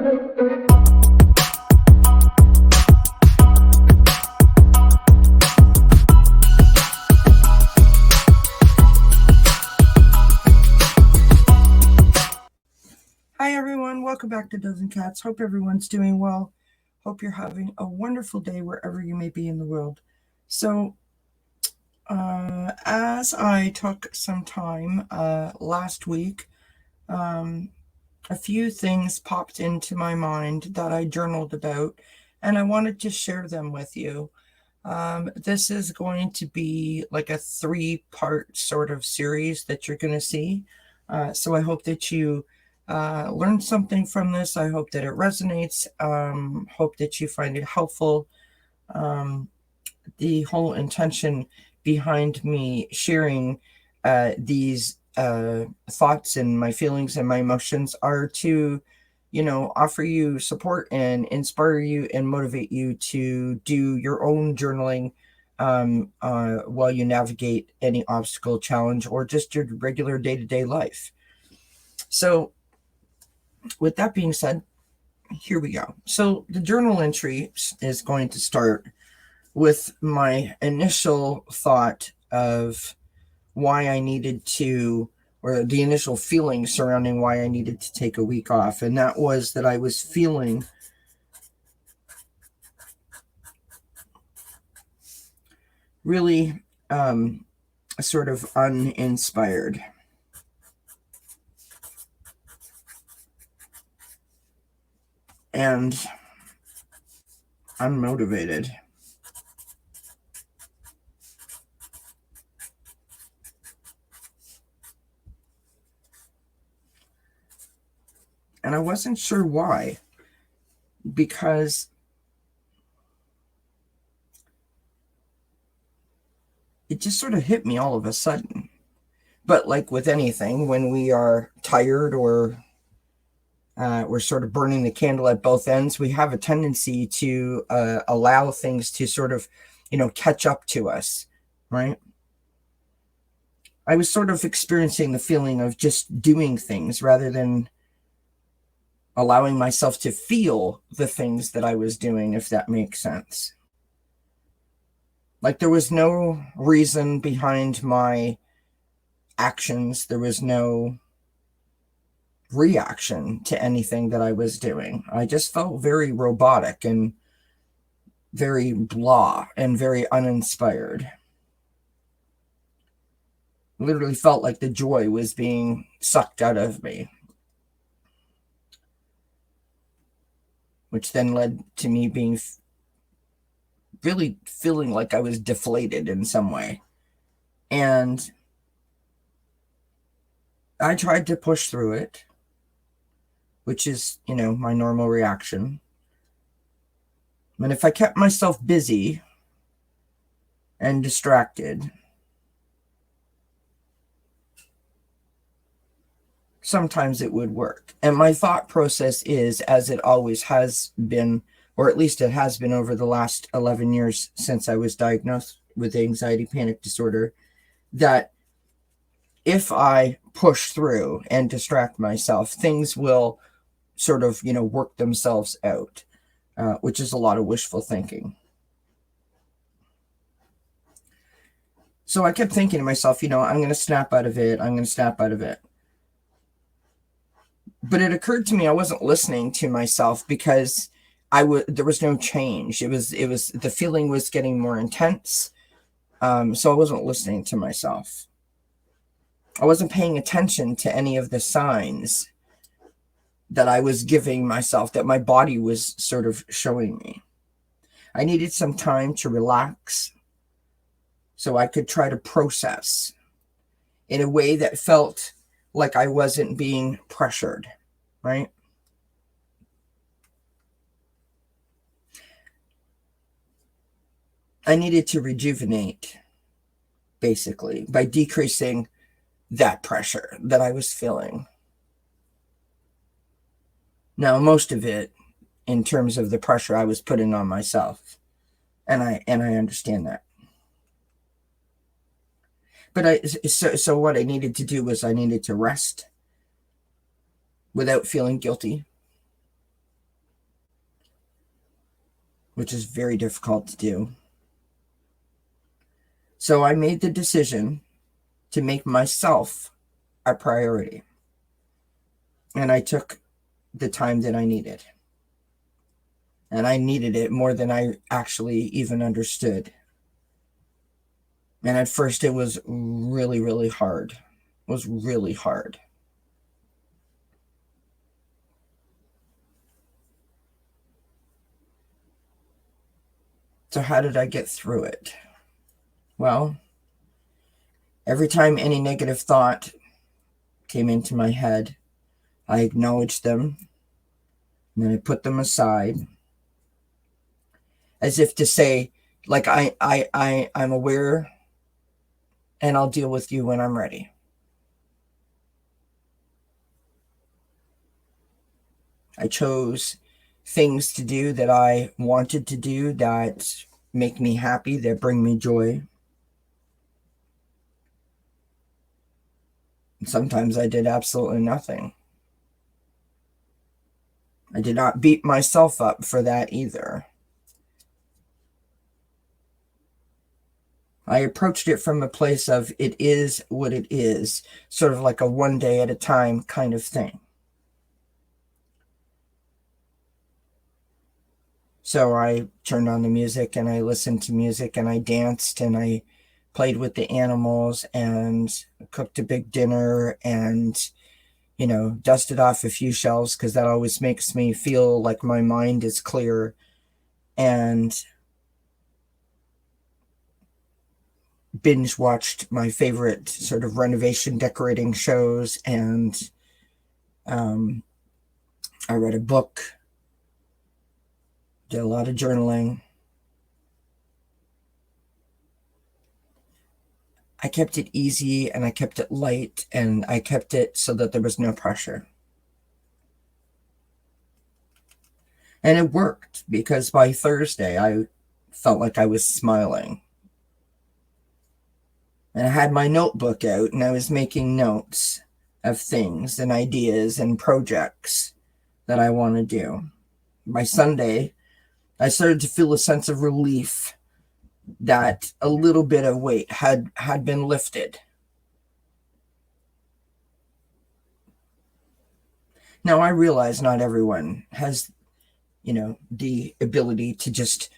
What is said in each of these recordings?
Hi everyone, welcome back to Dozen Cats. Hope everyone's doing well. Hope you're having a wonderful day wherever you may be in the world. So, as I took some time last week, a few things popped into my mind that I journaled about, and I wanted to share them with you. This is going to be like a 3-part sort of series that you're going to see. So I hope that you learn something from this. I hope that it resonates. Hope that you find it helpful. The whole intention behind me sharing these thoughts and my feelings and my emotions are to, offer you support and inspire you and motivate you to do your own journaling while you navigate any obstacle, challenge, or just your regular day-to-day life. So with that being said, here we go. So the journal entry is going to start with my initial thought of why I needed to, or the initial feeling surrounding why I needed to take a week off. And that was that I was feeling really sort of uninspired. And unmotivated. And I wasn't sure why, because it just sort of hit me all of a sudden. But like with anything, when we are tired or we're sort of burning the candle at both ends, we have a tendency to allow things to sort of, catch up to us, right? I was sort of experiencing the feeling of just doing things rather than allowing myself to feel the things that I was doing, if that makes sense. Like there was no reason behind my actions. There was no reaction to anything that I was doing. I just felt very robotic and very blah and very uninspired. Literally felt like the joy was being sucked out of me, which then led to me being really feeling like I was deflated in some way. And I tried to push through it, which is, my normal reaction. And if I kept myself busy and distracted, sometimes it would work. And my thought process is, as it always has been, or at least it has been over the last 11 years since I was diagnosed with anxiety panic disorder, that if I push through and distract myself, things will sort of, work themselves out, which is a lot of wishful thinking. So I kept thinking to myself, I'm going to snap out of it. I'm going to snap out of it. But it occurred to me I wasn't listening to myself because there was no change. It was the feeling was getting more intense. So I wasn't listening to myself. I wasn't paying attention to any of the signs that I was giving myself, that my body was sort of showing me. I needed some time to relax so I could try to process in a way that felt like I wasn't being pressured, right? I needed to rejuvenate, basically, by decreasing that pressure that I was feeling. Now, most of it, in terms of the pressure I was putting on myself, and I understand that. But so what I needed to do was I needed to rest without feeling guilty. which is very difficult to do. So I made the decision to make myself a priority. And I took the time that I needed. And I needed it more than I actually even understood. And at first it was really, really hard. It was really hard. So how did I get through it? Well, every time any negative thought came into my head, I acknowledged them, and then I put them aside, as if to say, like, I'm aware, and I'll deal with you when I'm ready. I chose things to do that I wanted to do, that make me happy, that bring me joy. And sometimes I did absolutely nothing. I did not beat myself up for that either. I approached it from a place of it is what it is, sort of like a one day at a time kind of thing. So I turned on the music and I listened to music and I danced and I played with the animals and cooked a big dinner and, you know, dusted off a few shelves, because that always makes me feel like my mind is clear, and binge watched my favorite sort of renovation decorating shows, and I read a book, did a lot of journaling. I kept it easy and I kept it light and I kept it so that there was no pressure. And it worked, because by Thursday I felt like I was smiling. And I had my notebook out and I was making notes of things and ideas and projects that I want to do. By Sunday, I started to feel a sense of relief that a little bit of weight had been lifted. Now, I realize not everyone has, you know, the ability to just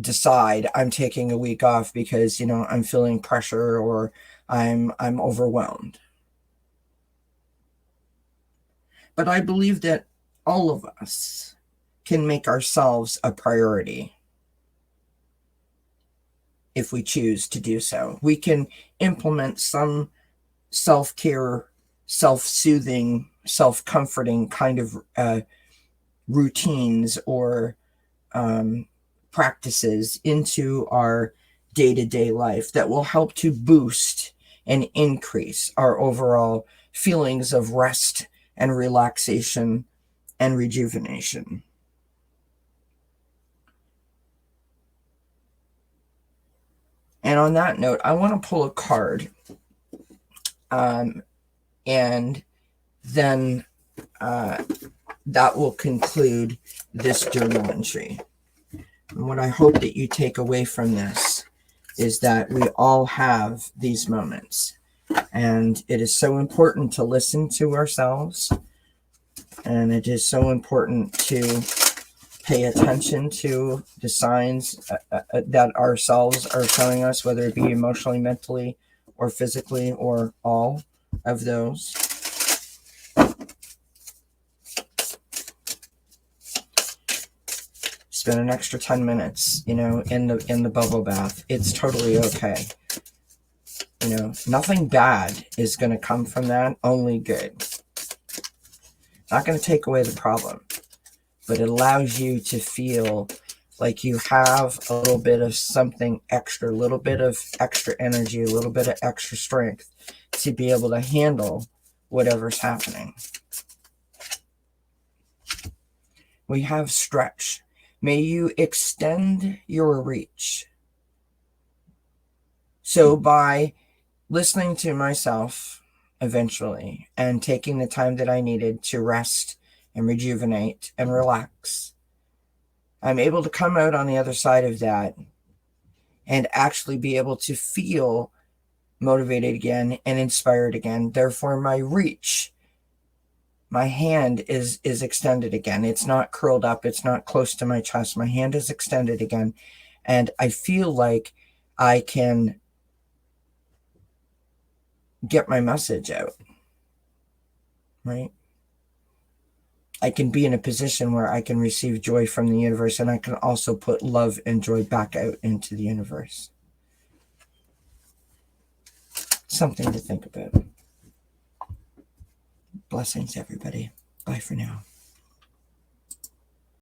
decide I'm taking a week off because, you know, I'm feeling pressure or I'm overwhelmed. But I believe that all of us can make ourselves a priority if we choose to do so. We can implement some self-care, self-soothing, self-comforting kind of routines or practices into our day-to-day life that will help to boost and increase our overall feelings of rest and relaxation and rejuvenation. And on that note, I want to pull a card, and then that will conclude this journal entry. And what I hope that you take away from this is that we all have these moments, and it is so important to listen to ourselves, and it is so important to pay attention to the signs that ourselves are showing us, whether it be emotionally, mentally, or physically, or all of those. Spend an extra 10 minutes, you know, in the bubble bath. It's totally okay. You know, nothing bad is going to come from that, only good. Not going to take away the problem, but it allows you to feel like you have a little bit of something extra, a little bit of extra energy, a little bit of extra strength to be able to handle whatever's happening. We have stretch. May you extend your reach. So by listening to myself eventually and taking the time that I needed to rest and rejuvenate and relax, I'm able to come out on the other side of that and actually be able to feel motivated again and inspired again. Therefore, my reach, my hand is extended again. It's not curled up. It's not close to my chest. My hand is extended again. And I feel like I can get my message out, right? I can be in a position where I can receive joy from the universe, and I can also put love and joy back out into the universe. Something to think about. Blessings, everybody. Bye for now.